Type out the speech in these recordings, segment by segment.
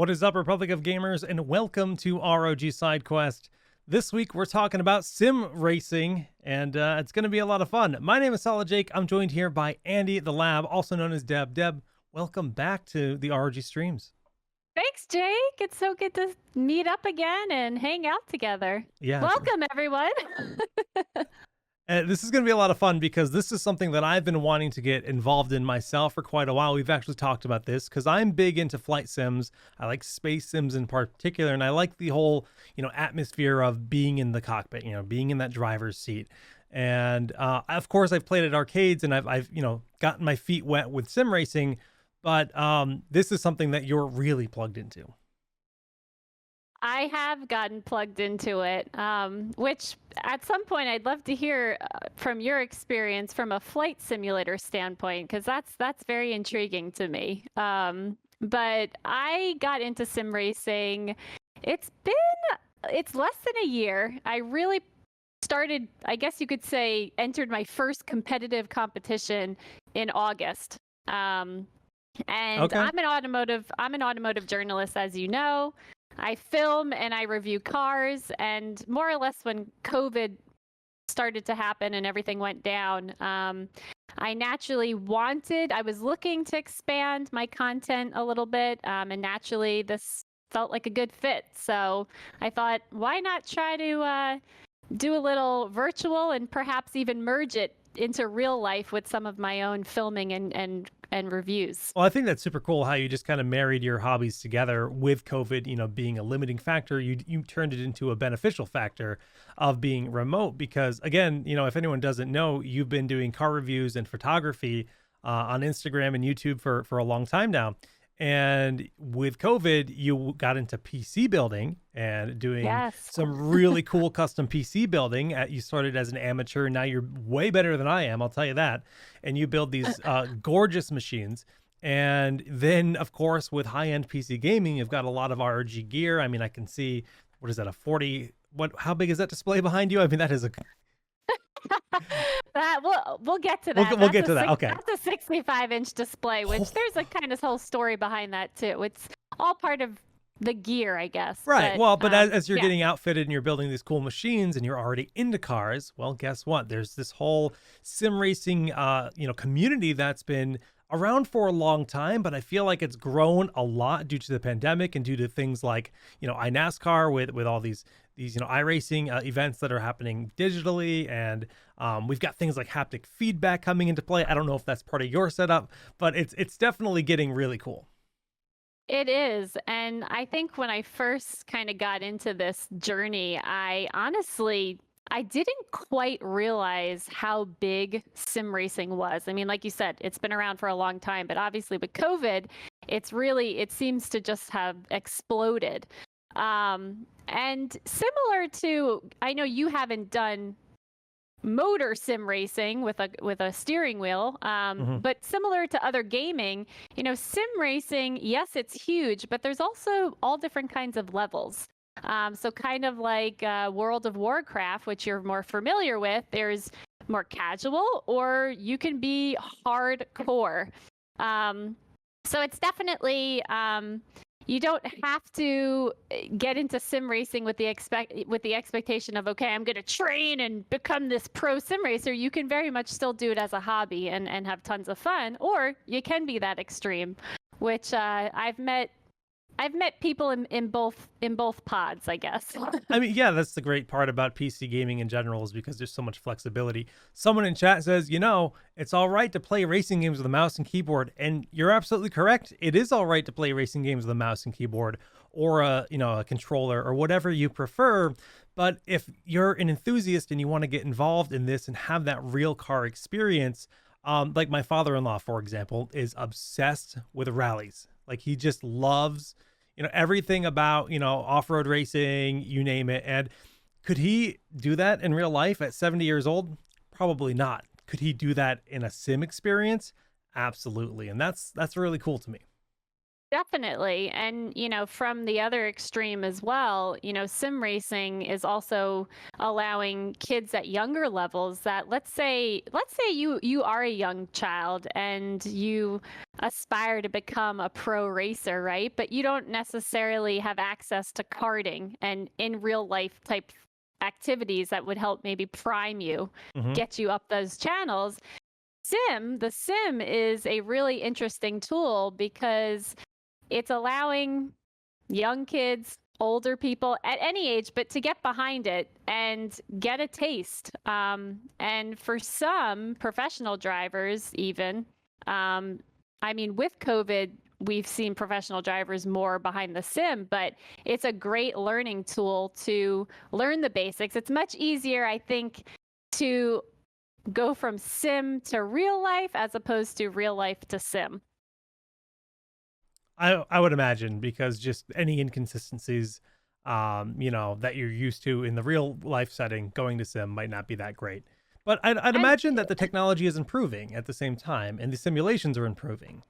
What is up, Republic of Gamers, and welcome to ROG Sidequest. This week, we're talking about sim racing, and it's going to be a lot of fun. My name is Solid Jake. I'm joined here by Andie the Lab, also known as Deb. Deb, welcome back to the ROG streams. Thanks, Jake. It's so good to meet up again and hang out together. Yeah, Welcome, everyone. this is going to be a lot of fun because this is something that I've been wanting to get involved in myself for quite a while. We've actually talked about this because I'm big into flight sims. I like space sims in particular, and I like the whole, atmosphere of being in the cockpit, being in that driver's seat. And of course, I've played at arcades and I've gotten my feet wet with sim racing, but this is something that you're really plugged into. I have gotten plugged into it, which at some point I'd love to hear from your experience from a flight simulator standpoint, because that's very intriguing to me. But I got into sim racing. It's less than a year. I really started, I guess you could say, entered my first competitive competition in August. And Okay. I'm an automotive journalist, as you know. I film and I review cars, and more or less when COVID started to happen and everything went down, I was looking to expand my content a little bit, and naturally this felt like a good fit. So I thought, why not try to do a little virtual and perhaps even merge it into real life with some of my own filming and reviews. Well, I think that's super cool how you just kind of married your hobbies together with COVID, being a limiting factor. You turned it into a beneficial factor of being remote because, again, if anyone doesn't know, you've been doing car reviews and photography on Instagram and YouTube for a long time now. And with COVID, you got into PC building and doing some really cool custom PC building. You started as an amateur. Now you're way better than I am, I'll tell you that. And you build these gorgeous machines. And then, of course, with high-end PC gaming, you've got a lot of ROG gear. I mean, I can see, what is that, a 40? How big is that display behind you? I mean, that is a... We'll get to that. We'll get to that. Okay. That's a 65-inch display, which there's a kind of whole story behind that too. It's all part of the gear, I guess. Right. But as you're getting outfitted and you're building these cool machines and you're already into cars, well, guess what? There's this whole sim racing, community that's been around for a long time, but I feel like it's grown a lot due to the pandemic and due to things like, iNASCAR with all these iRacing events that are happening digitally. And we've got things like haptic feedback coming into play. I don't know if that's part of your setup, but it's definitely getting really cool. It is. And I think when I first kind of got into this journey, I didn't quite realize how big sim racing was. I mean, like you said, it's been around for a long time, but obviously with COVID, it seems to just have exploded. And similar to, I know you haven't done motor sim racing with a steering wheel, but similar to other gaming, sim racing, yes, it's huge, but there's also all different kinds of levels. So kind of like World of Warcraft, which you're more familiar with, there's more casual, or you can be hardcore. So it's definitely, you don't have to get into sim racing with the expectation of, okay, I'm going to train and become this pro sim racer. You can very much still do it as a hobby and have tons of fun, or you can be that extreme, which I've met people in both pods, I guess. I mean, yeah, that's the great part about PC gaming in general, is because there's so much flexibility. Someone in chat says, it's all right to play racing games with a mouse and keyboard. And you're absolutely correct. It is all right to play racing games with a mouse and keyboard, or a controller, or whatever you prefer. But if you're an enthusiast and you want to get involved in this and have that real car experience, like my father-in-law, for example, is obsessed with rallies. Like, he just loves everything about, off-road racing, you name it. And could he do that in real life at 70 years old? Probably not. Could he do that in a sim experience? Absolutely. And that's really cool to me. Definitely. And, from the other extreme as well, sim racing is also allowing kids at younger levels that let's say you are a young child and you aspire to become a pro racer, right? But you don't necessarily have access to karting and in real life type activities that would help maybe prime you, Hmm. get you up those channels. The sim is a really interesting tool because it's allowing young kids, older people at any age, but to get behind it and get a taste. And for some professional drivers, even, I mean, with COVID, we've seen professional drivers more behind the sim, but it's a great learning tool to learn the basics. It's much easier, I think, to go from sim to real life as opposed to real life to sim. I would imagine because just any inconsistencies, that you're used to in the real life setting, going to sim might not be that great. But I'd And imagine that the technology is improving at the same time, and the simulations are improving.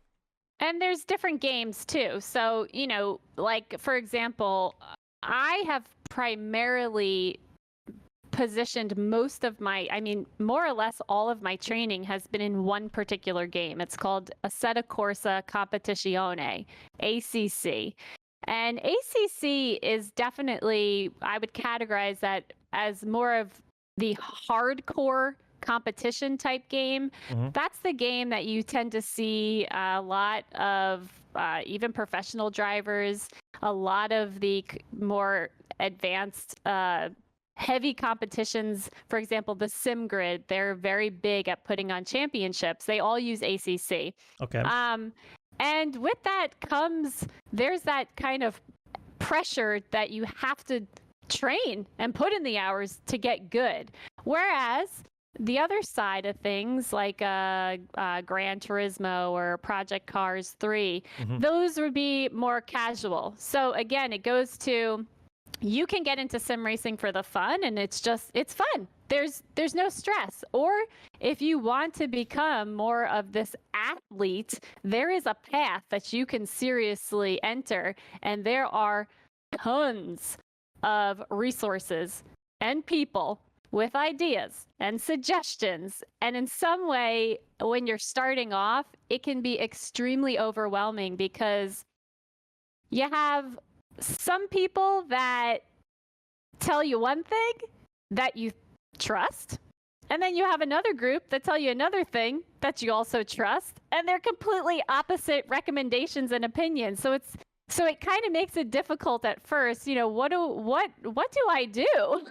And there's different games too. So, like for example, I have primarily positioned most of I mean, more or less all of my training has been in one particular game. It's called Assetto Corsa Competizione, ACC. And ACC is definitely, I would categorize that as more of the hardcore competition type game. Hmm. That's the game that you tend to see a lot of even professional drivers, a lot of the more advanced heavy competitions. For example, the sim grid, they're very big at putting on championships. They all use ACC. Okay. Um, and with that comes, there's that kind of pressure that you have to train and put in the hours to get good. Whereas the other side of things, like Gran Turismo or Project Cars 3, Hmm. those would be more casual. So again, it goes to you can get into sim racing for the fun, and it's fun. There's no stress. Or if you want to become more of this athlete, there is a path that you can seriously enter, and there are tons of resources and people with ideas and suggestions. And in some way, when you're starting off, it can be extremely overwhelming because you have some people that tell you one thing that you trust, and then you have another group that tell you another thing that you also trust, and they're completely opposite recommendations and opinions. So it kind of makes it difficult at first. What do I do?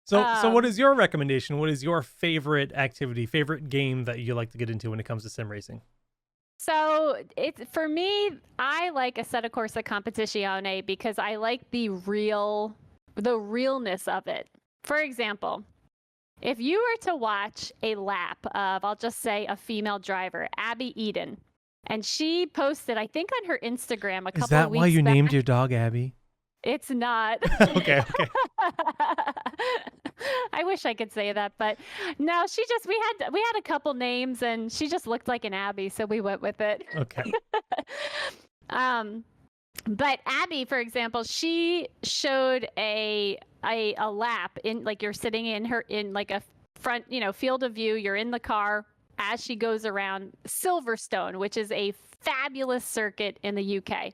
So what um, is your recommendation? What is your favorite activity, favorite game that you like to get into when it comes to sim racing? so it's for me, I like Assetto Corsa Competizione because I like the realness of it. For example, if you were to watch a lap of, I'll just say, a female driver, Abby Eden, and she posted, I think on her Instagram a Is couple of that why weeks you back, named your dog Abby? it's not. Okay, okay, I wish I could say that, but no, we had a couple names and she just looked like an Abby, so we went with it. okay. um but Abby, for example, she showed a lap in, like, you're sitting in like a front, field of view. You're in the car as she goes around Silverstone, which is a fabulous circuit in the UK.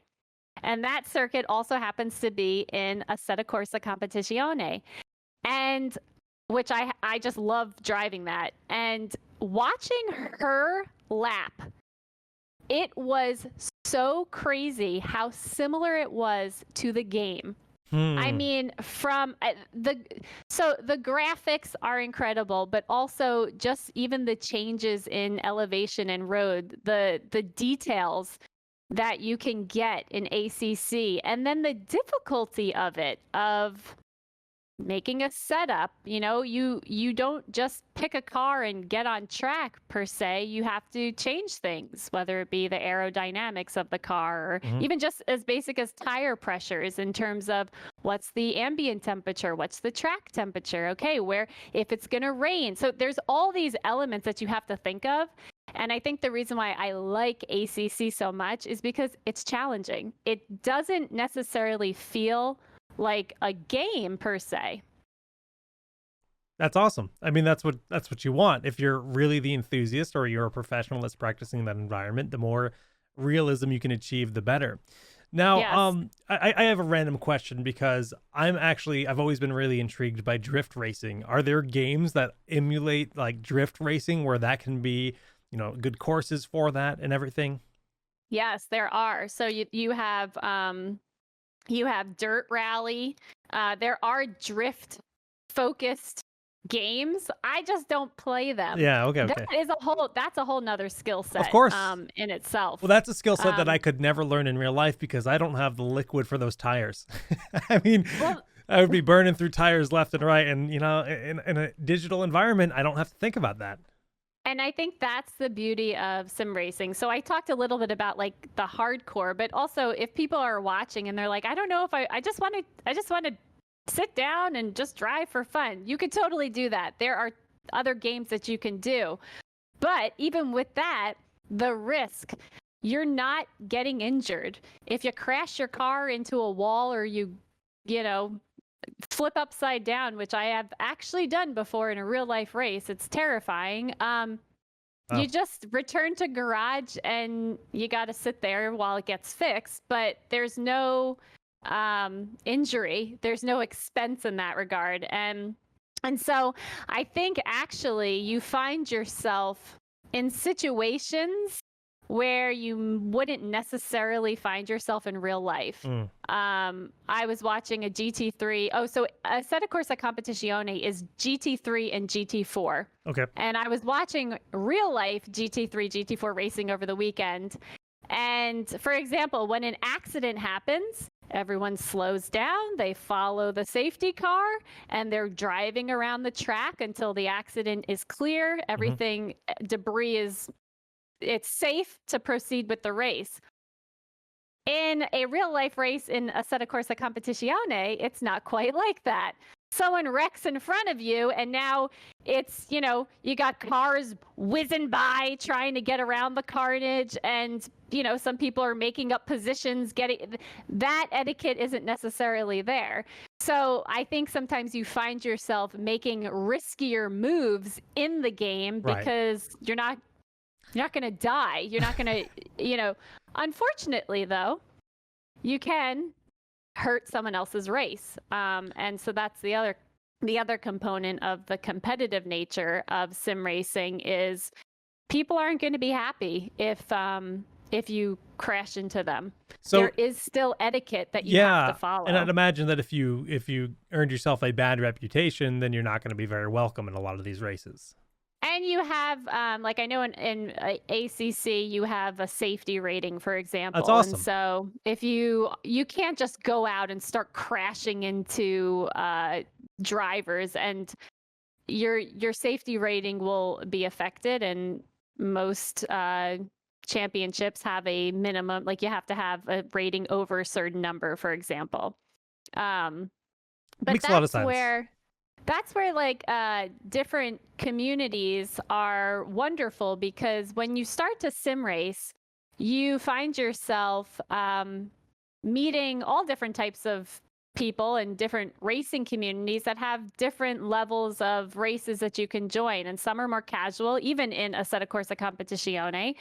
And that circuit also happens to be in Assetto Corsa Competizione. And which I just love driving that. And watching her lap, it was so crazy how similar it was to the game. I Hmm. mean, from the graphics are incredible, but also just even the changes in elevation and road, the details that you can get in ACC, and then the difficulty of it, of making a setup. You don't just pick a car and get on track per se. You have to change things, whether it be the aerodynamics of the car or Hmm. even just as basic as tire pressures, in terms of what's the ambient temperature, what's the track temperature, okay, where if it's going to rain. So there's all these elements that you have to think of. And I think the reason why I like ACC so much is because it's challenging. It doesn't necessarily feel like a game per se. That's awesome. I mean, that's what you want. If you're really the enthusiast or you're a professional that's practicing that environment, the more realism you can achieve, the better. Now, Yes. I have a random question because I've always been really intrigued by drift racing. Are there games that emulate like drift racing where that can be, good courses for that and everything? Yes, there are. So you have Dirt Rally. There are drift focused games. I just don't play them. Yeah, okay, okay. That's a whole nother skill Of set course. in itself. Well, that's a skill set that I Um, could never learn in real life because I don't have the liquid for those tires. I mean, well, I would be burning through tires left and right, and in a digital environment, I don't have to think about that. and I think that's the beauty of sim racing. So I talked a little bit about like the hardcore, but also if people are watching and they're like, I don't know if I just want to sit down and just drive for fun. You could totally do that. There are other games that you can do. But even with that, the risk, you're not getting injured. If you crash your car into a wall or you know, flip upside down, which I have actually done before in a real life race, it's terrifying. You Oh, just return to garage and you got to sit there while it gets fixed, but there's no injury, there's no expense in that regard. And so I think actually you find yourself in situations where you wouldn't necessarily find yourself in real life. mm, I was watching a GT3. Oh, so a Assetto Corsa Competizione is GT3 and GT4. okay. And I was watching real life GT3, GT4 racing over the weekend. And for example, when an accident happens, everyone slows down, they follow the safety car, and they're driving around the track until the accident is clear. Hmm. Everything, debris is, it's safe to proceed with the race. In a real life race in Assetto Corsa Competizione, it's not quite like that. Someone wrecks in front of you, and now it's, you got cars whizzing by trying to get around the carnage, and, some people are making up positions, getting that etiquette isn't necessarily there. So I think sometimes you find yourself making riskier moves in the game Right. because you're not going to die. You're not going to, unfortunately, though, you can hurt someone else's race. And so that's the other component of the competitive nature of sim racing is people aren't going to be happy if you crash into them. So There is still etiquette that you have to yeah, and I'd follow. imagine that if you earned yourself a bad reputation, then you're not going to be very welcome in a lot of these races. And you have, like I know in ACC, you have a safety rating, for That's example. And awesome. so if you can't just go out and start crashing into drivers, and your safety rating will be affected. And most championships have a minimum, like you have to have a rating over a certain number, for example. Um, but Makes a lot of sense. that's where like different communities are wonderful, because when you start to sim race, you find yourself meeting all different types of people and different racing communities that have different levels of races that you can join, and some are more casual, even in Assetto Corsa Competizione.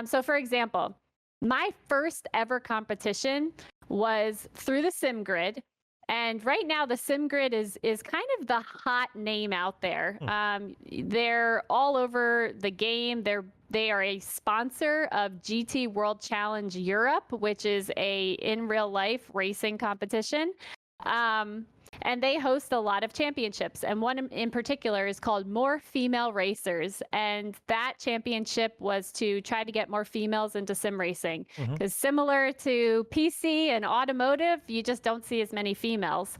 So for example, my first ever competition was through the sim grid, and right now, the SimGrid is kind of the hot name out there. Hmm. They're all over the game. They are a sponsor of GT World Challenge Europe, which is a in real life racing competition. Um, and they host a lot of championships. And one in particular is called More Female Racers. And that championship was to try to get more females into sim racing. Hmm. Because similar to PC and automotive, you just don't see as many females.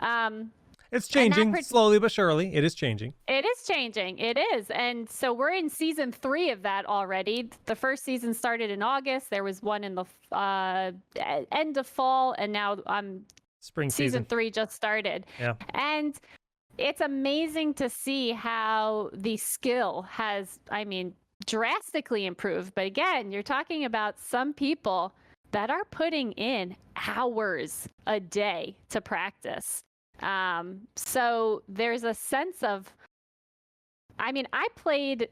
Um, It's and that changing slowly but surely. It is changing. it is changing. It is. And so we're in season 3 of that already. The first season started in August. There was one in the end of fall, and now Spring season season. 3 just started. Yeah. And it's amazing to see how the skill has, I mean, drastically improved. But again, you're talking about some people that are putting in hours a day to practice. So there's a sense of, I mean, I played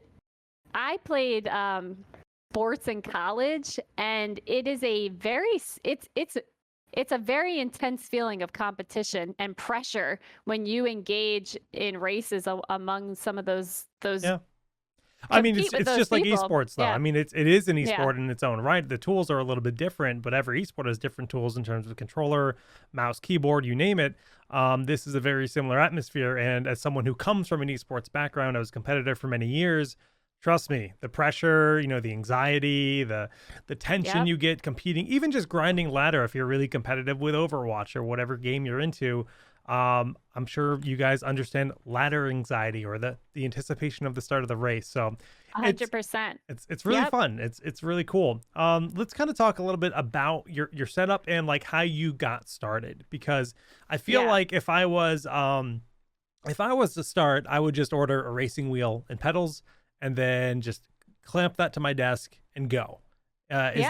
sports in college, and it is a very it's a very intense feeling of competition and pressure when you engage in races among some of those Yeah. I mean, compete with it's those just like people. esports, though. I Yeah, mean, it is an yeah, esport in its own right. The tools are a little bit different, but every esport has different tools in terms of controller, mouse, keyboard, you name it. This is a very similar atmosphere. And as someone who comes from an esports background, I was competitive for many years. Trust me, the pressure, the anxiety, the tension yep. you get competing, even just grinding ladder if you're really competitive with Overwatch or whatever game you're into. I'm sure you guys understand ladder anxiety or the anticipation of the start of the race. So it's 100%. it's really Yep. fun. It's really cool. Let's kind of talk a little bit about your setup and like how you got started, because I feel Yeah. like if I was to start, I would just order a racing wheel and pedals and then just clamp that to my desk and go. Yeah. Is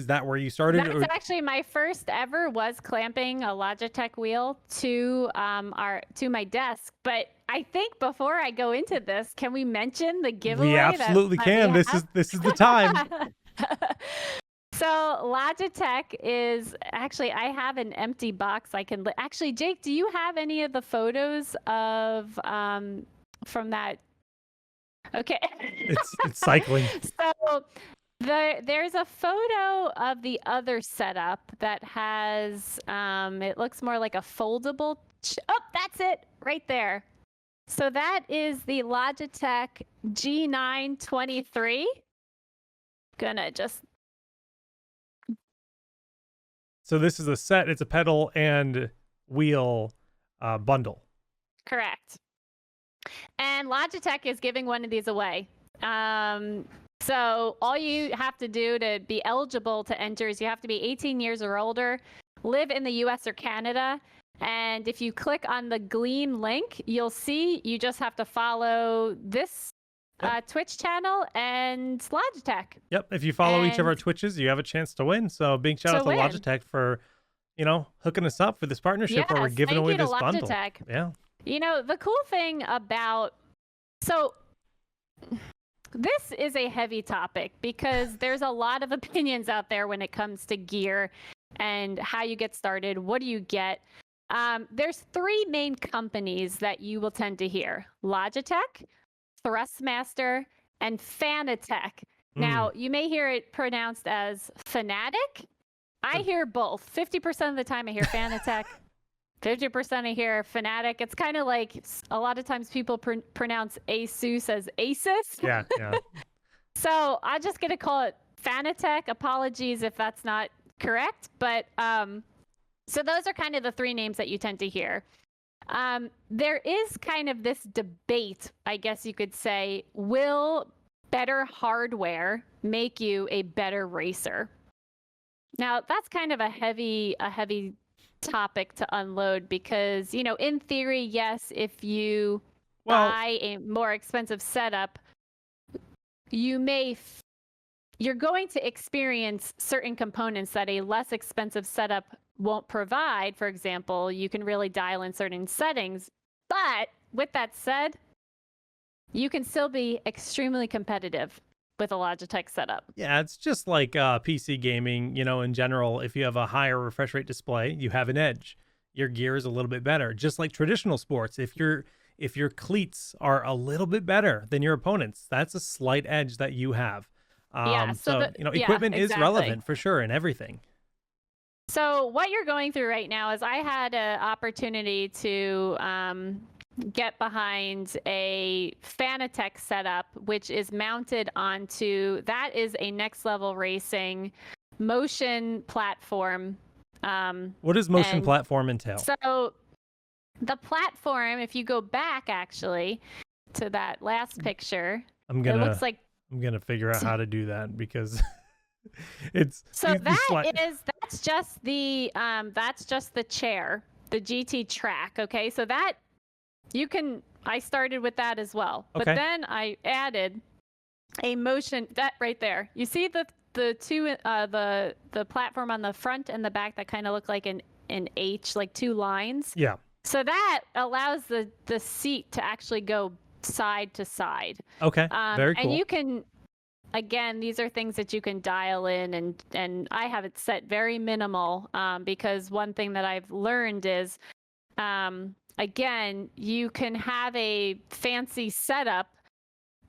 that where you started? That's Or actually my first ever, was clamping a Logitech wheel to my desk. But I think before I go into this, can we mention the we giveaway absolutely that we can. This is the time. have? So Logitech is actually, I have an empty box I can actually, Jake, do you have any of the photos of from that? Okay. It's cycling. So there's a photo of the other setup that has it looks more like a foldable. Oh, that's it right there. So that is the Logitech G923. Gonna just So this is a set. It's a pedal and wheel bundle. correct. And Logitech is giving one of these away. So all you have to do to be eligible to enter is you have to be 18 years or older, live in the US or Canada. And if you click on the Gleam link, you'll see you just have to follow this Yep. Twitch channel and Logitech Yep. If you follow each of our and Twitches, you have a chance to win. So big shout to out to win. Logitech for, hooking us up for this partnership where we're Yes, giving thank away you to this bundle. Logitech. Yeah. You know, the cool thing about so this is a heavy topic because there's a lot of opinions out there when it comes to gear and how you get started. What do you get? There's three main companies that you will tend to hear: Logitech, Thrustmaster, and Fanatec. Mm. Now, you may hear it pronounced as Fanatic. I hear both. 50% of the time I hear Fanatec. 50% I hear Fanatic. It's kind of like a lot of times people pronounce Asus as Asus. Yeah. Yeah. So I'm just going to call it Fanatec. Apologies if that's not correct. But so those are kind of the three names that you tend to hear. There is kind of this debate, I guess you could say, will better hardware make you a better racer? Now, that's kind of a heavy topic to unload because, in theory, yes, if you Well, buy a more expensive setup, you're going to experience certain components that a less expensive setup won't provide. For example, you can really dial in certain settings. But with that said, you can still be extremely competitive with a Logitech setup. yeah, it's just like PC gaming, in general. If you have a higher refresh rate display, you have an edge. Your gear is a little bit better. Just like traditional sports, if your cleats are a little bit better than your opponents, that's a slight edge that you have. Yeah, yeah, Equipment is exactly. relevant for sure in everything. So what you're going through right now is I had an opportunity to get behind a Fanatec setup, which is mounted onto, that is a next level racing motion platform. What does motion And platform entail? so the platform, if you go back actually to that last picture, I'm it gonna looks like, I'm gonna figure out how to do that because it's so these that's just the chair, the GT track. Okay. So I started with that as well. But Okay. then I added a motion that right there. You see the two the platform on the front and the back that kind of look like an H, like two lines. Yeah. So that allows the seat to actually go side to side. Okay. Very And cool. you can, again, these are things that you can dial in, and I have it set very minimal, because one thing that I've learned is, again, you can have a fancy setup.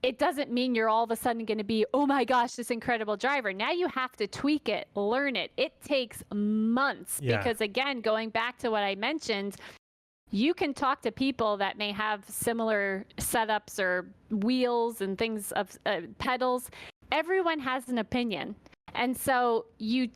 It doesn't mean you're all of a sudden going to be, oh my gosh, this incredible driver. Now you have to tweak it, learn it. It takes months Yeah. because, again, going back to what I mentioned, you can talk to people that may have similar setups or wheels and things of pedals. Everyone has an opinion. And so you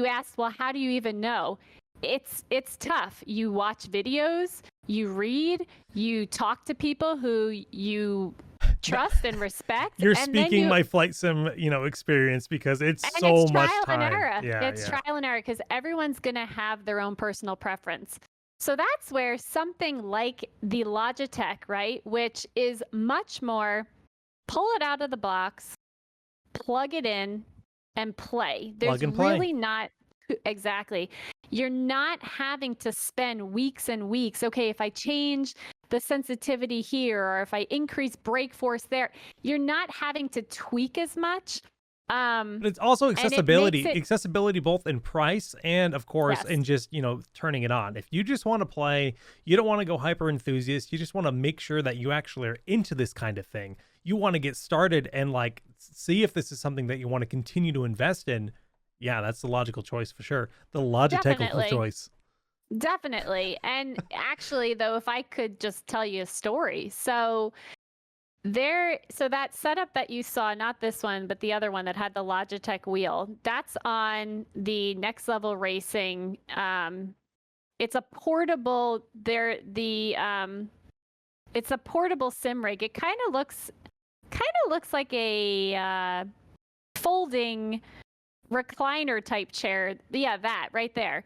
ask, well, how do you even know? It's tough. You watch videos, you read, you talk to people who you trust and respect. You're and speaking then my flight sim, experience, because it's and so it's much trial time. and error. Yeah, It's trial and error because everyone's going to have their own personal preference. So that's where something like the Logitech, right, which is much more pull it out of the box, plug it in, and play. There's Plug and play. really not exactly. You're not having to spend weeks and weeks. Okay, if I change the sensitivity here, or if I increase brake force there, you're not having to tweak as much. But it's also and it accessibility, makes it accessibility both in price and, of course, yes. in just, turning it on. If you just want to play, you don't want to go hyper enthusiast, you just want to make sure that you actually are into this kind of thing. You want to get started and like see if this is something that you want to continue to invest in. Yeah, that's the logical choice for sure. The logical choice. Definitely. And actually, though, if I could just tell you a story. So that setup that you saw, not this one, but the other one that had the Logitech wheel, that's on the Next Level Racing. It's a portable it's a portable sim rig. It kind of looks like a folding recliner type chair. Yeah, that right there.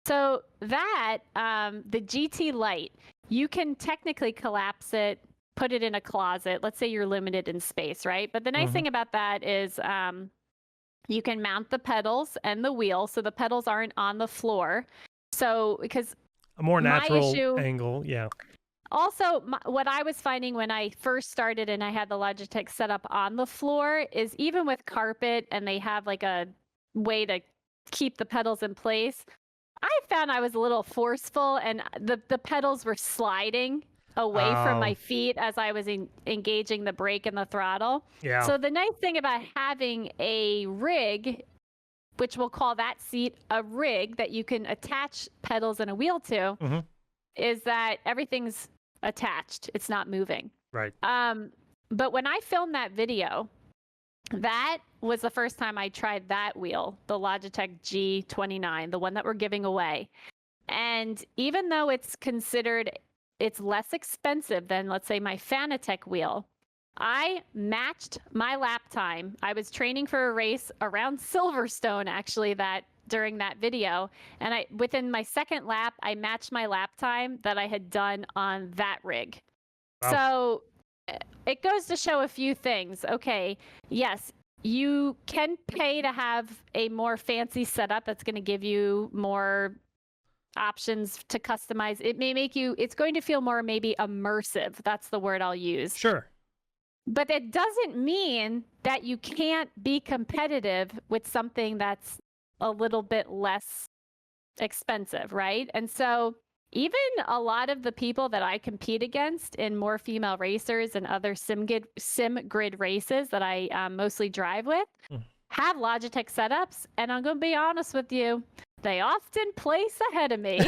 So that the GT Lite, you can technically collapse it, put it in a closet. Let's say you're limited in space, right? But the nice thing about that is you can mount the pedals and the wheel, so the pedals aren't on the floor. So because a more natural angle, yeah. Also, what I was finding when I first started and I had the Logitech set up on the floor is even with carpet and they have like a way to keep the pedals in place, I found I was a little forceful and the pedals were sliding away from my feet as I was engaging the brake and the throttle. Yeah. So the nice thing about having a rig, which we'll call that seat a rig that you can attach pedals and a wheel to, is that everything's attached. It's not moving. Right. But when I filmed that video, that was the first time I tried that wheel, the Logitech G29, the one that we're giving away. And even though it's less expensive than, let's say, my Fanatec wheel, I matched my lap time. I was training for a race around Silverstone, actually, during that video. And within my second lap, I matched my lap time that I had done on that rig. Wow. So it goes to show a few things. Okay, yes, you can pay to have a more fancy setup that's going to give you more options to customize. It may make it's going to feel more maybe immersive. That's the word I'll use. Sure. But it doesn't mean that you can't be competitive with something that's a little bit less expensive, right? And so even a lot of the people that I compete against in More Female Racers and other sim grid races that I mostly drive with have Logitech setups. And I'm going to be honest with you, they often place ahead of me.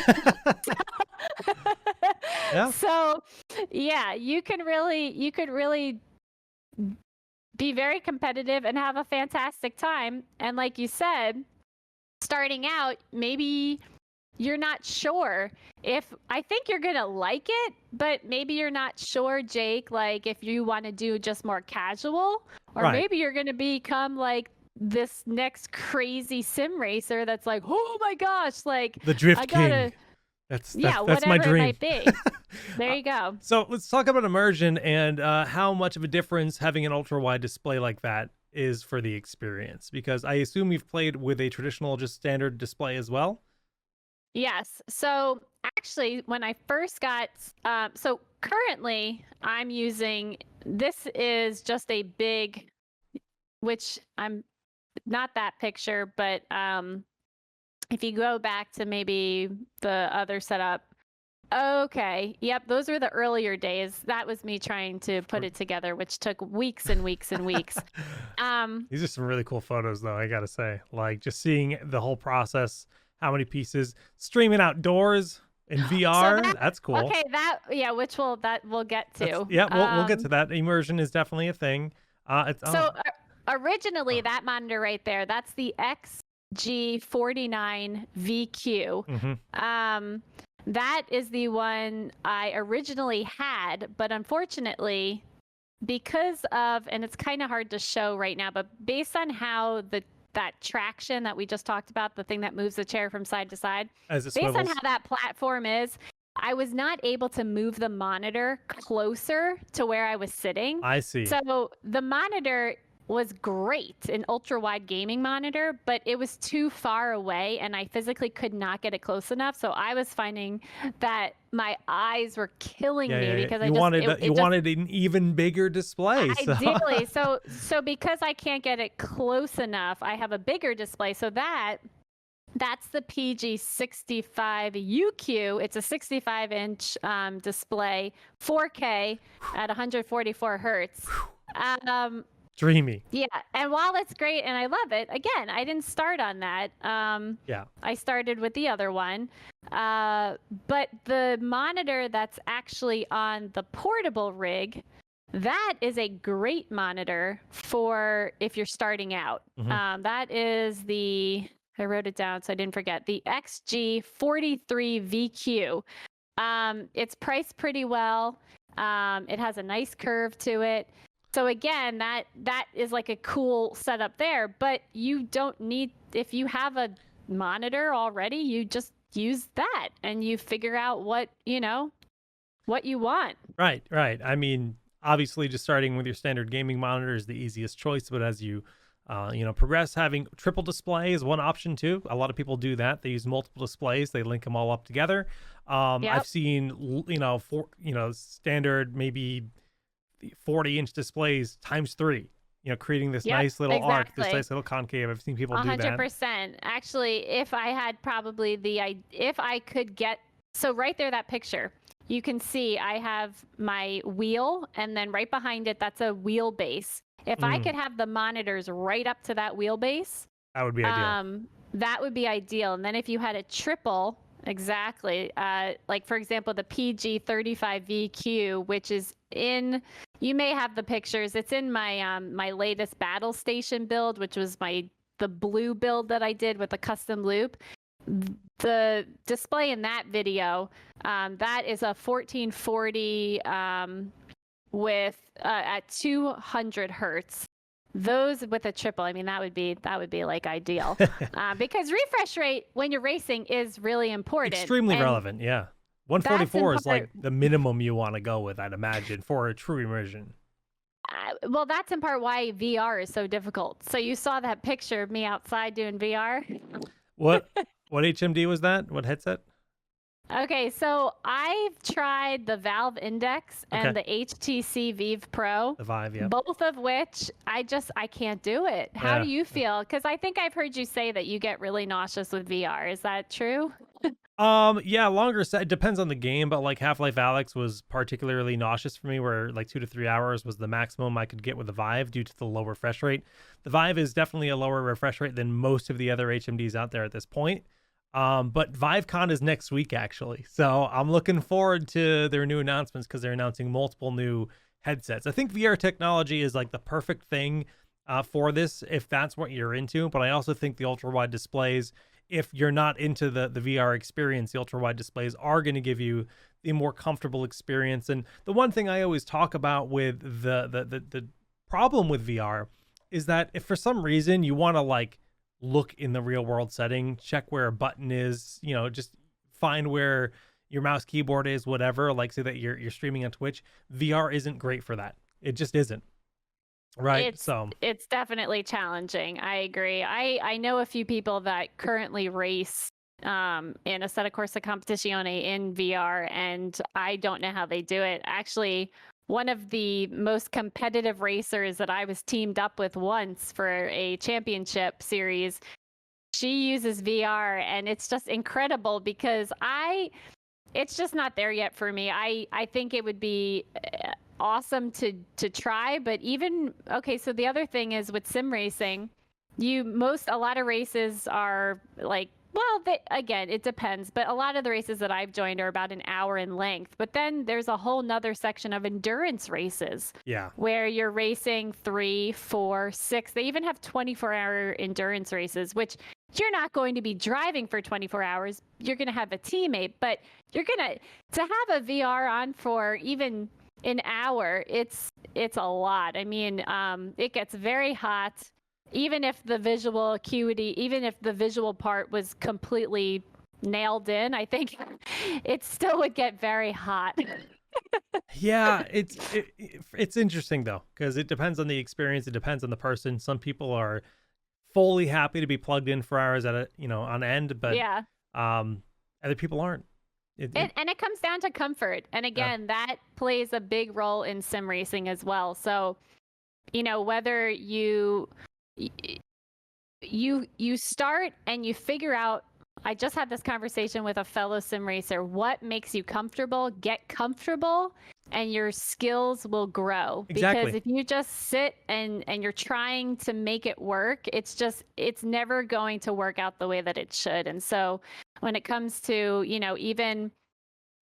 Yeah. So yeah, you could really be very competitive and have a fantastic time. And like you said, starting out, maybe you're not sure I think you're going to like it, but maybe you're not sure, Jake, like if you want to do just more casual, or maybe you're going to become like this next crazy sim racer that's like, oh my gosh, like the Drift King. Yeah, That's my whatever it dream. might be. There you go. So let's talk about immersion and how much of a difference having an ultra wide display like that is for the experience. Because I assume you've played with a traditional, just standard display as well. Yes. So actually, when I first got, so currently I'm using, this is just a big, which I'm not that picture, but if you go back to maybe the other setup, okay, yep, those were the earlier days. That was me trying to put it together, which took weeks and weeks and weeks. These are some really cool photos, though, I gotta say. Like, just seeing the whole process, how many pieces, streaming outdoors in So VR, that, that's cool. okay, that, yeah, which we'll get That's to. yeah, we'll get to that. Immersion is definitely a thing. It's So oh, originally, oh. that monitor right there, that's the XG49VQ. That is the one I originally had, but unfortunately, because of, and it's kind of hard to show right now, but based on how that traction that we just talked about, the thing that moves the chair from side to side, As it based on swivels. how that platform is, I was not able to move the monitor closer to where I was sitting. I see. So the monitor was great, an ultra wide gaming monitor, but it was too far away and I physically could not get it close enough. So I was finding that my eyes were killing Yeah, me yeah, yeah. because You wanted you it just wanted an even bigger display. So ideally. So because I can't get it close enough, I have a bigger display. So that's the PG65UQ. It's a 65-inch display, 4K at 144 hertz. dreamy. Yeah, and while it's great and I love it, again, I didn't start on that. Yeah. I started with the other one. But the monitor that's actually on the portable rig, that is a great monitor for if you're starting out. That is I wrote it down so I didn't forget, the XG43VQ. It's priced pretty well. It has a nice curve to it. So again, that is like a cool setup there, but you don't need, if you have a monitor already, you just use that and you figure out what you want. Right, right. I mean, obviously, just starting with your standard gaming monitor is the easiest choice, but as you, progress, having triple display is one option too. A lot of people do that. They use multiple displays. They link them all up together. I've Yep. seen, standard maybe 40-inch displays times three. Creating this Yep, nice little arc, this exactly. nice little concave. I've seen people do that. 100%. Actually, if I had probably if I could get, so right there, that picture, you can see I have my wheel and then right behind it, that's a wheelbase. If I Mm, could have the monitors right up to that wheelbase, that would be ideal. that would be ideal. And then if you had a triple, exactly, like for example, the PG35VQ, which is you may have the pictures. It's in my my latest battle station build, which was the blue build that I did with the custom loop. The display in that video, that is a 1440 with at 200 hertz. Those with a triple, I mean, that would be like ideal, because refresh rate when you're racing is really important. Extremely And relevant, yeah. that's in 144 is like part, the minimum you want to go with, I'd imagine, for a true immersion. well, that's in part why VR is so difficult. So you saw that picture of me outside doing VR. What HMD was that? What headset? Okay, so I've tried the Valve Index Okay. and the HTC Vive Pro, The Vive, yeah. both of which I can't do it. How Yeah. do you feel? Because I think I've heard you say that you get really nauseous with VR. Is that true? Yeah, longer set. It depends on the game, but like Half-Life Alyx was particularly nauseous for me, where like 2 to 3 hours was the maximum I could get with the Vive due to the low refresh rate. The Vive is definitely a lower refresh rate than most of the other HMDs out there at this point. But ViveCon is next week actually, so I'm looking forward to their new announcements because they're announcing multiple new headsets. I think VR technology is like the perfect thing for this if that's what you're into. But I also think the ultra wide displays, if you're not into the VR experience, the ultra wide displays are going to give you the more comfortable experience. And the one thing I always talk about with the problem with VR is that if for some reason you want to like look in the real world setting, check where a button is, just find where your mouse keyboard is, whatever, like say that you're streaming on Twitch, VR isn't great for that. It just isn't. Right? It's So, it's definitely challenging. I agree. I know a few people that currently race in a Assetto Corsa Competizione in VR, and I don't know how they do it. Actually, one of the most competitive racers that I was teamed up with once for a championship series, she uses VR, and it's just incredible because it's just not there yet for me. I think it would be awesome to try, but even okay, so the other thing is with sim racing, a lot of races are like, well, again, it depends, but a lot of the races that I've joined are about an hour in length. But then there's a whole nother section of endurance races yeah. where you're racing 3, 4, 6. They even have 24-hour endurance races, which you're not going to be driving for 24 hours. You're going to have a teammate, but to have a VR on for even an hour, it's a lot. I mean, it gets very hot. Even if the visual acuity, even if the visual part was completely nailed in, I think it still would get very hot. Yeah, it's interesting though, because it depends on the experience. It depends on the person. Some people are fully happy to be plugged in for hours at a on end, but Yeah. other people aren't. And it comes down to comfort. And Yeah, again, that plays a big role in sim racing as well. So, whether you start and you figure out, I just had this conversation with a fellow sim racer. What makes you comfortable? Get comfortable and your skills will grow. Because exactly. if you just sit and you're trying to make it work, it's never going to work out the way that it should. And so when it comes to, even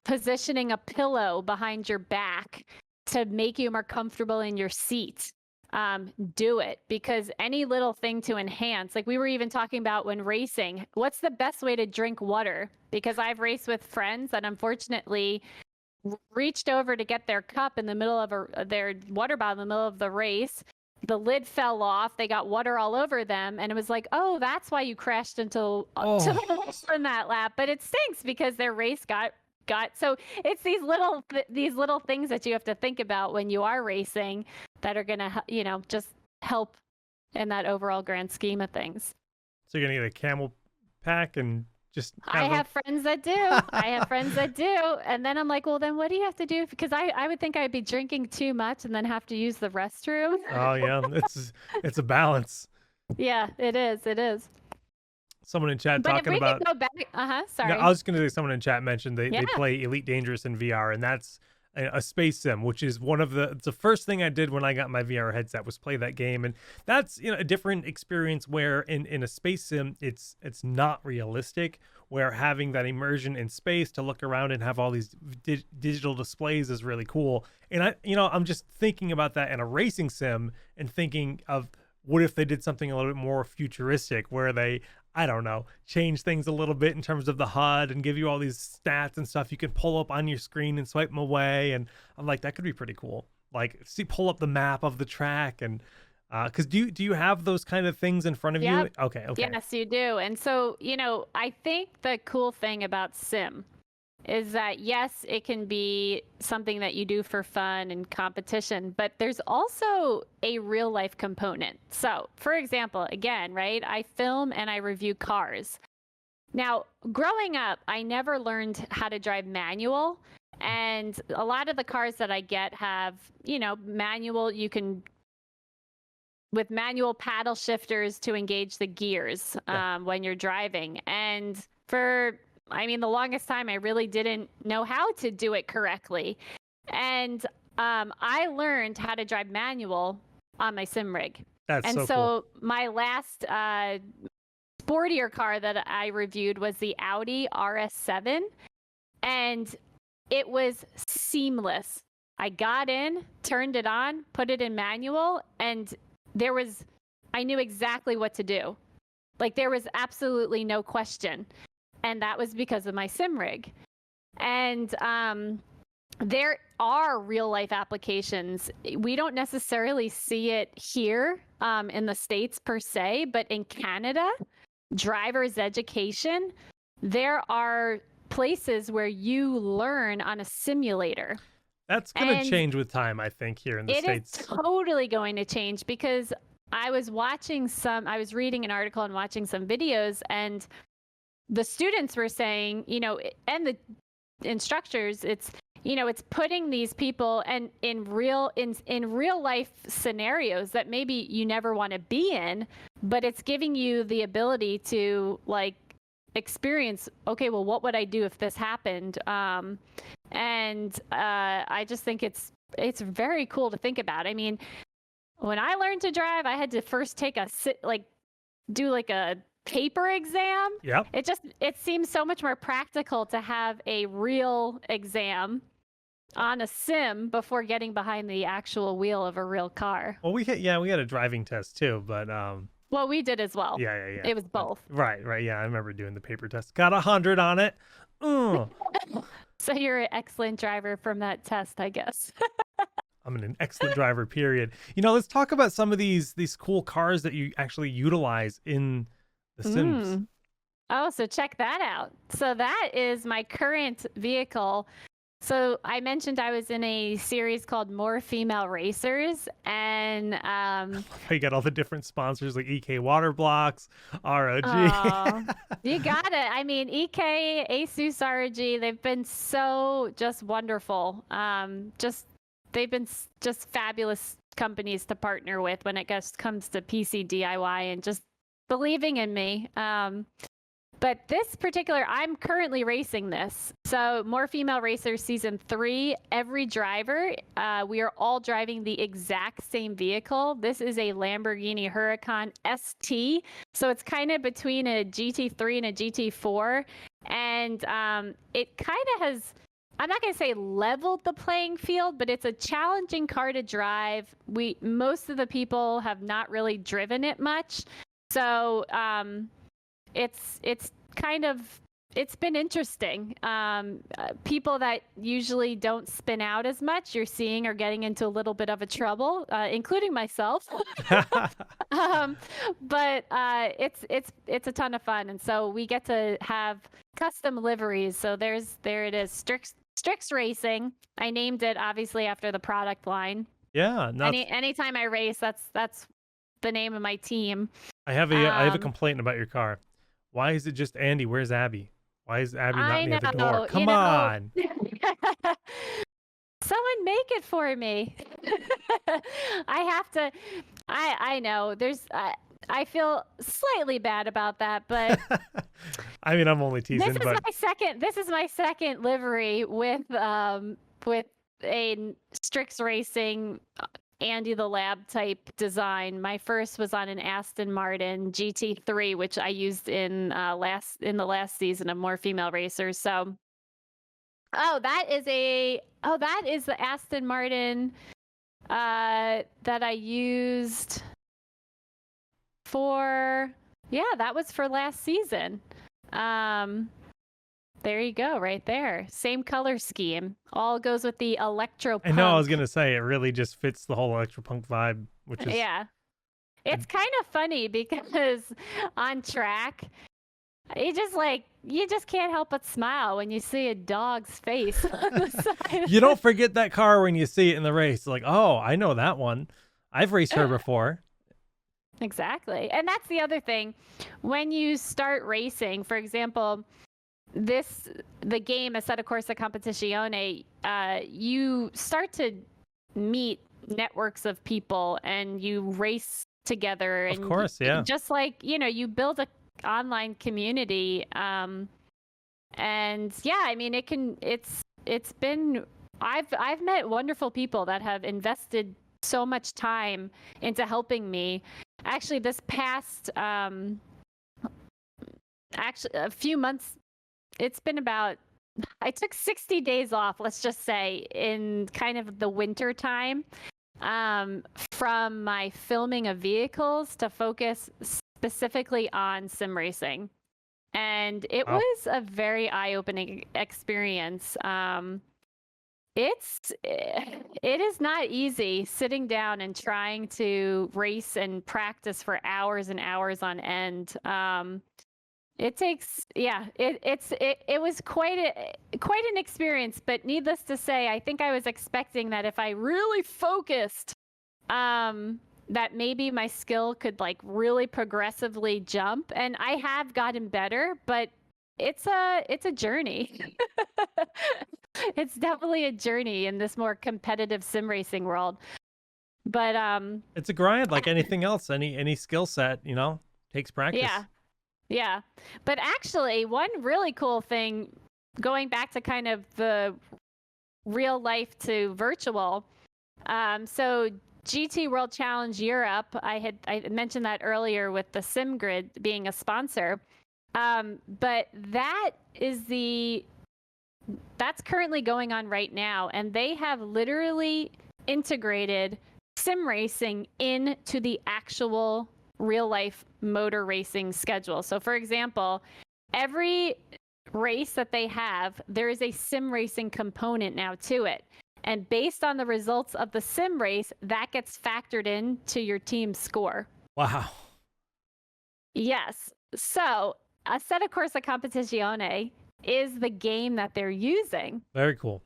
positioning a pillow behind your back to make you more comfortable in your seat, do it, because any little thing to enhance, like we were even talking about when racing, what's the best way to drink water? Because I've raced with friends that unfortunately reached over to get their cup in the middle of their water bottle in the middle of the race. The lid fell off. They got water all over them, and it was like, oh, that's why you crashed into to Oh, the wall in that lap. But it stinks because their race got so it's these little things that you have to think about when you are racing that are gonna just help in that overall grand scheme of things. so you're gonna get a camel pack and just I have them. have friends that do. I have friends that do. And then I'm like, well, then what do you have to do? Because I would think I'd be drinking too much and then have to use the restroom. Oh yeah, it's a balance. Yeah, it is. It is. Someone in chat But if talking we could about. go back, No, sorry. I was going to say someone in chat mentioned Yeah. they play Elite Dangerous in VR, and that's a space sim, which is one of it's the first thing I did when I got my VR headset was play that game, and that's a different experience where in a space sim it's not realistic. Where having that immersion in space to look around and have all these digital displays is really cool, and I'm just thinking about that in a racing sim and thinking of what if they did something a little bit more futuristic where they I don't know, change things a little bit in terms of the HUD and give you all these stats and stuff you can pull up on your screen and swipe them away. And I'm like, that could be pretty cool. Like, see, pull up the map of the track and because do you have those kind of things in front of you? Yep. Okay, okay, Yes, you do. And so, I think the cool thing about sim is that yes, it can be something that you do for fun and competition, but there's also a real life component. So, for example, again, right, I film and I review cars. Now, growing up, I never learned how to drive manual. And a lot of the cars that I get have, manual, you can, with manual paddle shifters to engage the gears yeah, when you're driving. And the longest time I really didn't know how to do it correctly. And I learned how to drive manual on my sim rig. that's And so cool. so my last sportier car that I reviewed was the Audi RS7. And it was seamless. I got in, turned it on, put it in manual, and I knew exactly what to do. Like there was absolutely no question. And that was because of my sim rig. And there are real life applications. We don't necessarily see it here in the States per se, but in Canada, driver's education, there are places where you learn on a simulator. That's going to And change with time, I think, here in the it is States. totally going to change, because I was reading an article and watching some videos, and the students were saying, and the instructors, it's putting these people and in real life scenarios that maybe you never want to be in, but it's giving you the ability to like experience, okay, well, what would I do if this happened? And I just think it's very cool to think about. I mean, when I learned to drive, I had to first take do like a paper exam. Yep. It seems so much more practical to have a real exam on a sim before getting behind the actual wheel of a real car. Well, we had a driving test too, but Well, we did as well. yeah. It was both. Right. Yeah, I remember doing the paper test. Got 100 on it. So you're an excellent driver from that test, I guess. I'm an excellent driver, period. Let's talk about some of these cool cars that you actually utilize in The Sims. Oh, so check that out. So that is my current vehicle. So I mentioned I was in a series called More Female Racers, and You got all the different sponsors like EK Water Blocks, ROG. Oh, you got it. I mean, EK, Asus, ROG, they've been so just wonderful. They've been just fabulous companies to partner with when it comes to PC DIY and just believing in me. But this particular, I'm currently racing this. So More Female Racers Season 3, every driver, we are all driving the exact same vehicle. This is a Lamborghini Huracan ST. So it's kind of between a GT3 and a GT4. And it kind of has, I'm not going to say leveled the playing field, but it's a challenging car to drive. Most of the people have not really driven it much. So it's been interesting. People that usually don't spin out as much, you're seeing are getting into a little bit of a trouble, including myself. But it's a ton of fun, and so we get to have custom liveries. So there it is, Strix Racing. I named it obviously after the product line. Yeah. Anytime I race, that's the name of my team. I have a complaint about your car. Why is it just Andie? Where's Abby? Why is Abby not near the door? Come on. Someone make it for me. I have to. I know. I feel slightly bad about that, but I mean, I'm only teasing. This is my second livery with a Strix Racing Andie the Lab type design. My first was on an Aston Martin GT3, which I used in the last season of More Female Racers. So, that is the Aston Martin that I used that was for last season. There you go, right there. Same color scheme. All goes with the electro punk. I know, I was gonna say it really just fits the whole electropunk vibe, which is It's kind of funny because on track, you just can't help but smile when you see a dog's face on the side. You don't forget that car when you see it in the race. Like, oh, I know that one. I've raced her before. Exactly. And that's the other thing. When you start racing, for example, the game Assetto Corsa Competizione, you start to meet networks of people and you race together. Of course, yeah. Just like, you build a online community. And yeah, I mean, I've met wonderful people that have invested so much time into helping me. Actually, this past, a few months, it's been I took 60 days off, let's just say, in kind of the winter time, from my filming of vehicles to focus specifically on sim racing. And it was a very eye-opening experience. It is not easy sitting down and trying to race and practice for hours and hours on end. It takes, yeah, it was quite an experience, but needless to say, I think I was expecting that if I really focused, that maybe my skill could like really progressively jump, and I have gotten better, but it's a journey. It's definitely a journey in this more competitive sim racing world. But It's a grind like anything else. Any skill set, takes yeah, practice. yeah. But actually, one really cool thing, going back to kind of the real life to virtual. So GT World Challenge Europe, I mentioned that earlier with the SimGrid being a sponsor. But that's currently going on right now, and they have literally integrated sim racing into the actual real life motor racing schedule. So for example, every race that they have, there is a sim racing component now to it. And based on the results of the sim race, that gets factored into your team's score. Wow. Yes. So, Assetto Corsa Competizione is the game that they're using. Very cool.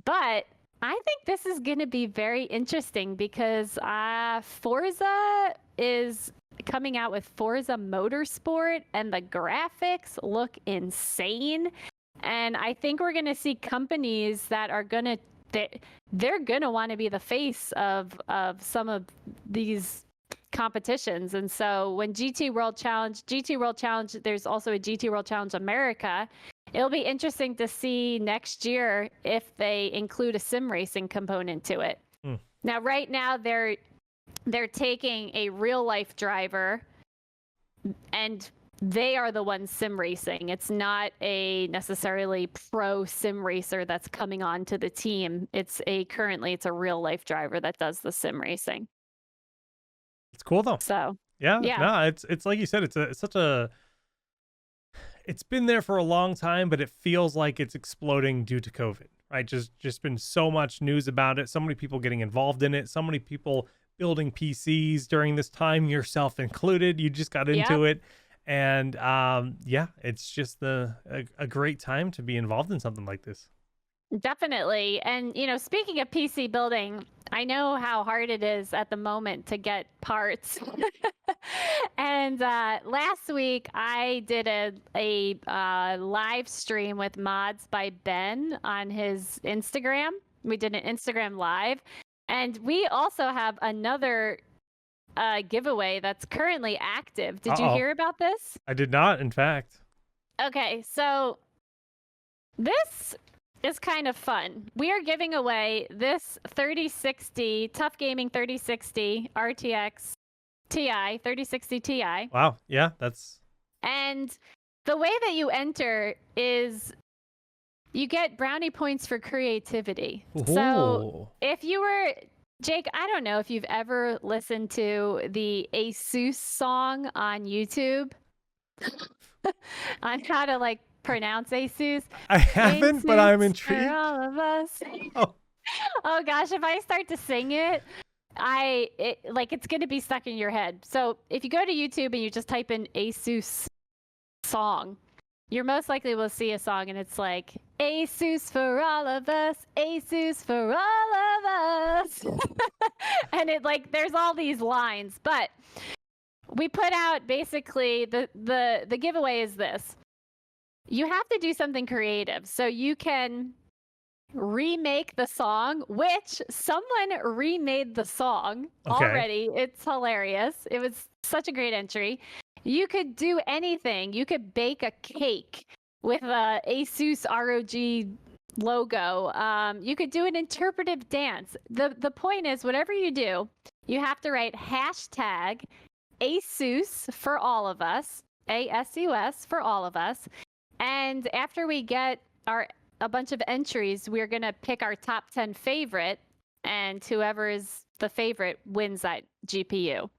But I think this is going to be very interesting because Forza is coming out with Forza Motorsport, and the graphics look insane. And I think we're going to see companies that are going to they're going to want to be the face of some of these competitions. And so when GT World Challenge, there's also a GT World Challenge America. It'll be interesting to see next year if they include a sim racing component to it. Now, right now, they're taking a real life driver, and they are the ones sim racing. It's not a necessarily pro sim racer that's coming on to the team. Currently it's a real life driver that does the sim racing. It's cool though. So Yeah. yeah. No, it's like you said, it's been there for a long time, but it feels like it's exploding due to COVID, right? Just been so much news about it, so many people getting involved in it, so many people building PCs during this time, yourself included. You just got into it. And yeah, it's just a great time to be involved in something like this. Definitely. And, speaking of PC building, I know how hard it is at the moment to get parts. And last week, I did a live stream with Mods by Ben on his Instagram. We did an Instagram live. And we also have another giveaway that's currently active. Did you hear about this? I did not, in fact. Okay, so this is kind of fun. We are giving away this 3060 Tough Gaming 3060 RTX Ti 3060 Ti. Wow, yeah, And the way that you enter is you get brownie points for creativity. Ooh. So if you were Jake, I don't know if you've ever listened to the Asus song on YouTube on how to like pronounce Asus. I haven't, Asus but I'm intrigued. for all of us. Oh gosh, if I start to sing it, it's gonna be stuck in your head. So if you go to YouTube and you just type in Asus song, you're most likely will see a song and it's like Asus for all of us, Asus for all of us. And there's all these lines, but we put out basically the giveaway is this. You have to do something creative. So you can remake the song, which someone remade the song already. It's hilarious. It was such a great entry. You could do anything. You could bake a cake with a Asus ROG logo. You could do an interpretive dance. The point is, whatever you do, you have to write hashtag Asus for all of us, ASUS for all of us. And after we get a bunch of entries, we're going to pick our top 10 favorite, and whoever is the favorite wins that GPU.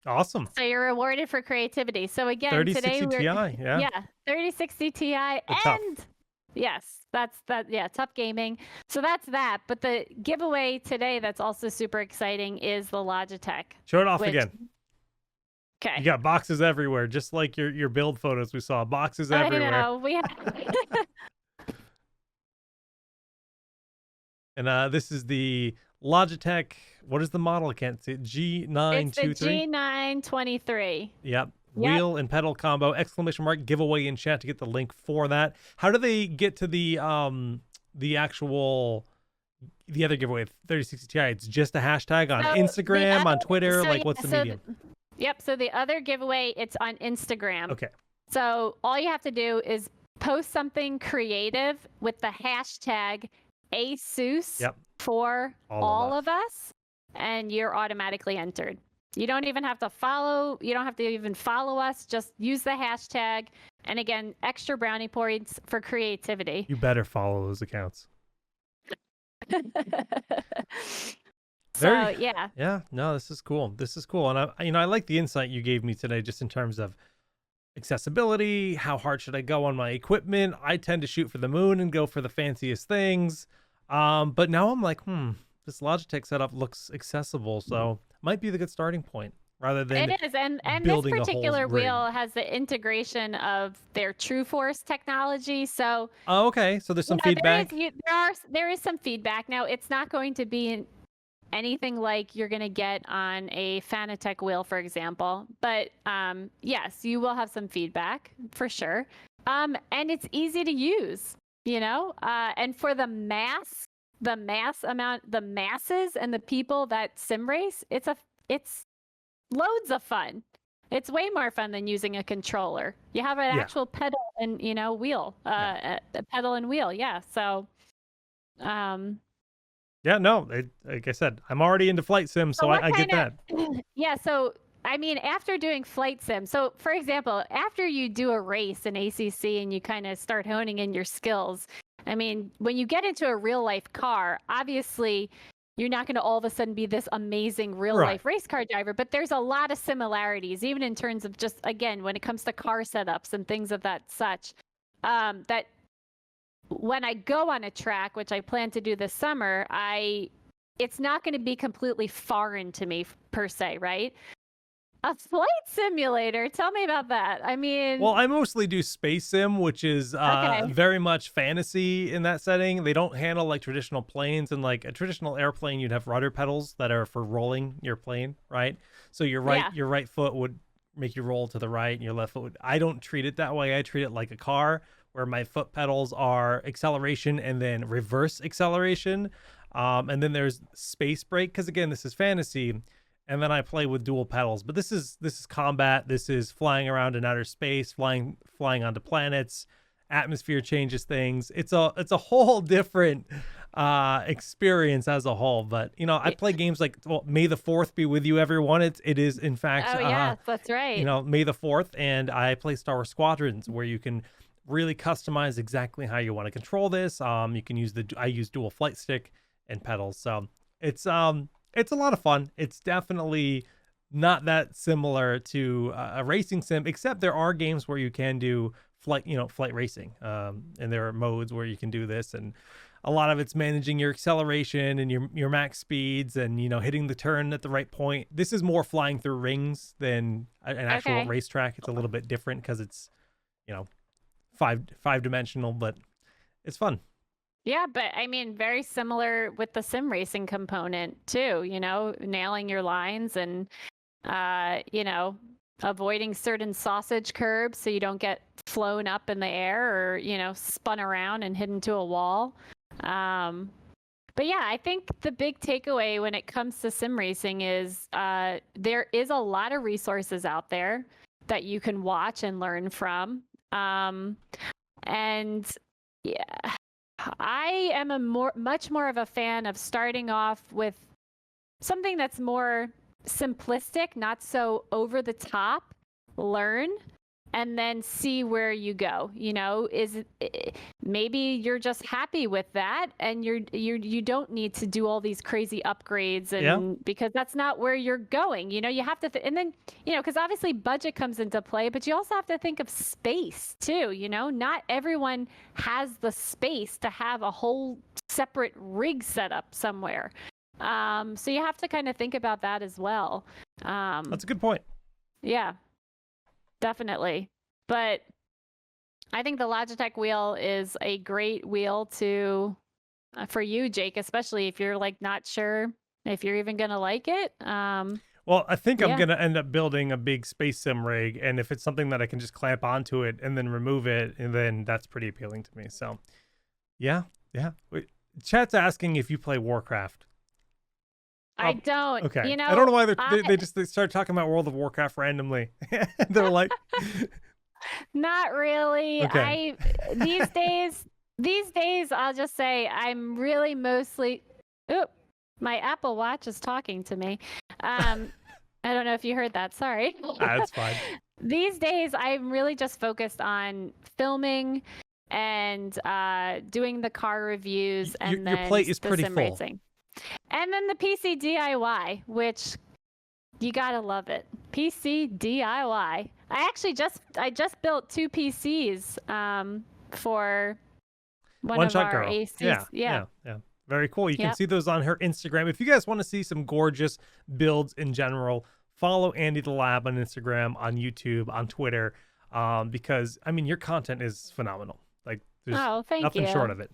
Awesome. So you're rewarded for creativity. So again, 3060 today Ti, yeah. Yeah, 3060 Ti and tough. Yes, Tough Gaming. So that's that. But the giveaway today that's also super exciting is the Logitech. Show it off again. You Okay. got boxes everywhere, just like your build photos we saw. Boxes I everywhere. know. We have And this is the Logitech. What is the model? I can't see it. it's the G923. G923. Yep. Yep. Wheel and pedal combo! Exclamation mark giveaway in chat to get the link for that. How do they get to the actual the other giveaway 3060 Ti? It's just a hashtag on So the Instagram, on other Twitter. so Like, yeah, what's the so medium? yep, so the other giveaway, it's on Instagram. Okay. So all you have to do is post something creative with the hashtag ASUS Yep. for All all of of us, and you're automatically entered. You don't even have to follow. You don't have to even follow us. Just use the hashtag. And again, extra brownie points for creativity. You better follow those accounts. So yeah, Yeah. No, this is cool. This is cool, and I like the insight you gave me today, just in terms of accessibility. How hard should I go on my equipment? I tend to shoot for the moon and go for the fanciest things. But now I'm like, this Logitech setup looks accessible, so might be the good starting point rather than it is, and this building a whole particular rig. wheel has the integration of their True Force technology. So Oh, okay. So there's some feedback. there is some feedback. Now it's not going to be anything like you're going to get on a Fanatec wheel, for example. But yes, you will have some feedback for sure. And it's easy to use, and for the masses and the people that sim race, it's loads of fun. It's way more fun than using a controller. You have an Yeah. actual pedal and wheel, a pedal and wheel. Yeah. So, Yeah, no, like I said, I'm already into flight sim, so I get that. Yeah, so I mean, after doing flight sim, so for example, after you do a race in ACC and you kind of start honing in your skills, I mean, when you get into a real life car, obviously you're not going to all of a sudden be this amazing real life race car driver, but there's a lot of similarities, even in terms of just, again, when it comes to car setups and things of that such, that when I go on a track, which I plan to do this summer, it's not going to be completely foreign to me per se, right? A flight simulator. Tell me about that. I mean, well, I mostly do space sim, which is very much fantasy in that setting. They don't handle like traditional planes, and like a traditional airplane, you'd have rudder pedals that are for rolling your plane, right? So your right foot would make you roll to the right, and your left foot would. I don't treat it that way. I treat it like a car, where my foot pedals are acceleration and then reverse acceleration, and then there's space brake, because again, this is fantasy. And then I play with dual pedals. But this is combat. This is flying around in outer space, flying onto planets. Atmosphere changes things. It's a whole different experience as a whole. But I play games like, well, May the 4th be with you, everyone. It is in fact yes, that's right. May the 4th, and I play Star Wars Squadrons, where you can really customize exactly how you want to control this. You can use I use dual flight stick and pedals. So it's a lot of fun. It's definitely not that similar to a racing sim, except there are games where you can do flight racing. And there are modes where you can do this, and a lot of it's managing your acceleration and your max speeds, and hitting the turn at the right point. This is more flying through rings than an actual racetrack. It's a little bit different because it's five dimensional, but it's fun. Yeah, but I mean, very similar with the sim racing component too, nailing your lines and, avoiding certain sausage curbs so you don't get flown up in the air or, spun around and hit into a wall. But yeah, I think the big takeaway when it comes to sim racing is there is a lot of resources out there that you can watch and learn from. And yeah. I am much more of a fan of starting off with something that's more simplistic, not so over the top, learn, and then see where you go. Maybe you're just happy with that, and you don't need to do all these crazy upgrades, and because that's not where you're going. You have to, and then because obviously budget comes into play, but you also have to think of space too. Not everyone has the space to have a whole separate rig set up somewhere. So you have to kind of think about that as well. That's a good point. Yeah, definitely. But I think the Logitech wheel is a great wheel to for you, Jake, especially if you're like not sure if you're even gonna like it. Well, I think I'm Yeah. gonna end up building a big space sim rig, and if it's something that I can just clamp onto it and then remove it, and then that's pretty appealing to me. So, yeah, yeah. Wait, chat's asking if you play Warcraft. I don't, Okay. you I don't know, know why I they started talking about World of Warcraft randomly. They're like, not really. okay. I these days I'll just say I'm really mostly oop, my Apple Watch is talking to me. I don't know if you heard that. Sorry. It's fine. These days I'm really just focused on filming and doing the car reviews and Your then plate is the pretty sim full. racing. And then the PC DIY, which you gotta love it. PC DIY. I just built 2 PCs for one One of Shot our Girl. Yeah, ACs. Yeah. yeah, yeah. Very cool. You can Yep. see those on her Instagram. If you guys want to see some gorgeous builds in general, follow Andie the Lab on Instagram, on YouTube, on Twitter, because I mean your content is phenomenal. Like there's Oh, thank nothing short you. of it.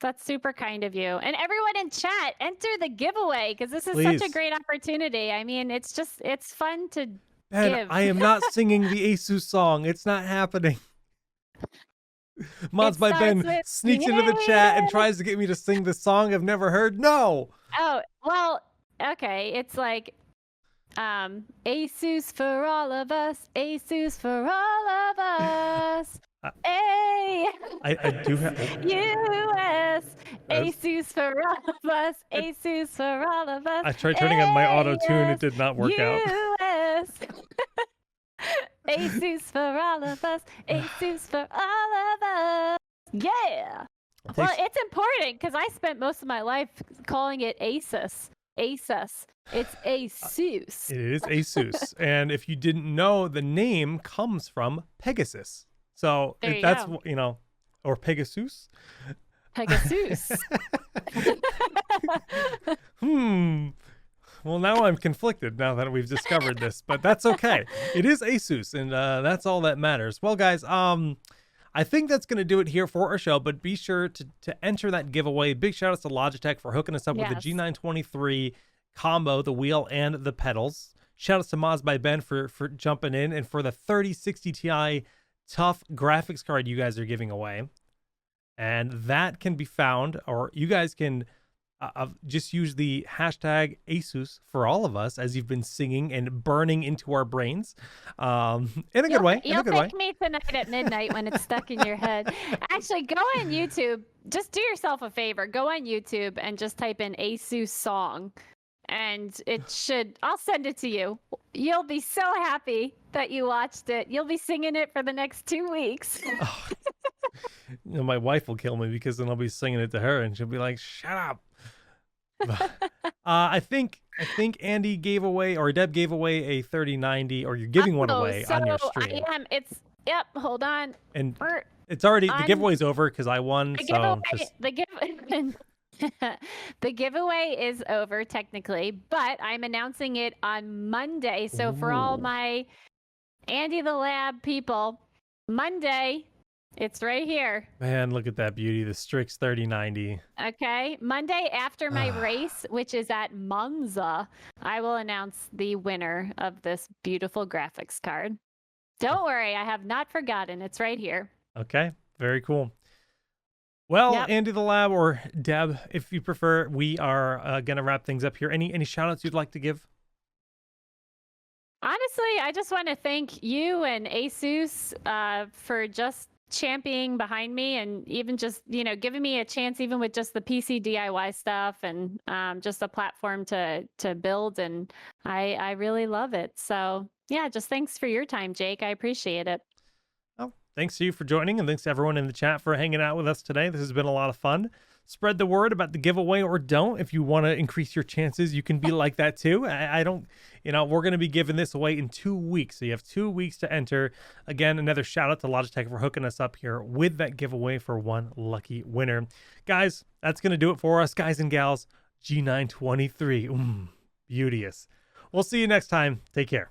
That's super kind of you. And everyone in chat, enter the giveaway because this is such a Please. great opportunity. I mean, it's fun to Ben, give. I am not singing the Asus song. It's not happening. It Mods by starts Ben with sneaks into the chat and yeah. tries to get me to sing this song I've never heard. No. Oh, well, okay. It's like Asus for all of us, Asus for all of us. I, A I do have. Oh, US, that's- Asus for all of us, I, Asus for all of us. I tried turning on my auto tune. It AS, did not work out. US. Asus for all of us, Asus for all of us. Yeah. Well, it's important because I spent most of my life calling it Asus. Asus. It's Asus. It is Asus. And if you didn't know, the name comes from Pegasus. So There you that's, go. you know, or Pegasus. Pegasus. Well, now I'm conflicted now that we've discovered this, but that's okay. It is Asus, and that's all that matters. Well, guys, I think that's going to do it here for our show, but be sure to enter that giveaway. Big shout outs to Logitech for hooking us up with the Yes. G923 combo, the wheel and the pedals. Shout outs to Moz by Ben for jumping in and for the 3060 Ti tough graphics card you guys are giving away. And that can be found, or you guys can just use the hashtag Asus for all of us as you've been singing and burning into our brains in a good way. You'll thank me tonight at midnight when it's stuck in your head. Actually, go on YouTube. Just do yourself a favor. Go on YouTube and just type in Asus song. And it should, I'll send it to you. You'll be so happy that you watched it. You'll be singing it for the next 2 weeks. Oh, you know, my wife will kill me because then I'll be singing it to her and she'll be like, shut up. I think Andie gave away, or Deb gave away a 3090, or you're giving one away on your stream. I am. Yep. Hold on. And it's already the on- giveaway's over because I won. The So giveaway, the giveaway is over technically, but I'm announcing it on Monday. So for all Ooh. my Andie the Lab people, Monday, it's right here. Man, look at that beauty, the Strix 3090. Okay. Monday after my race, which is at Monza, I will announce the winner of this beautiful graphics card. Don't worry, I have not forgotten. It's right here. Okay, very cool. Well, Yep. Andie the Lab, or Deb, if you prefer, we are going to wrap things up here. Any shout outs you'd like to give? Honestly, I just want to thank you and Asus for just championing behind me and even just, giving me a chance even with just the PC DIY stuff and just a platform to build. And I really love it. So yeah, just thanks for your time, Jake. I appreciate it. Oh, thanks to you for joining, and thanks to everyone in the chat for hanging out with us today. This has been a lot of fun. Spread the word about the giveaway, or don't. If you want to increase your chances, you can be like that too. I don't, we're going to be giving this away in 2 weeks. So you have 2 weeks to enter. Again, another shout out to Logitech for hooking us up here with that giveaway for one lucky winner. Guys, that's going to do it for us, guys and gals. G923. Beauteous. We'll see you next time. Take care.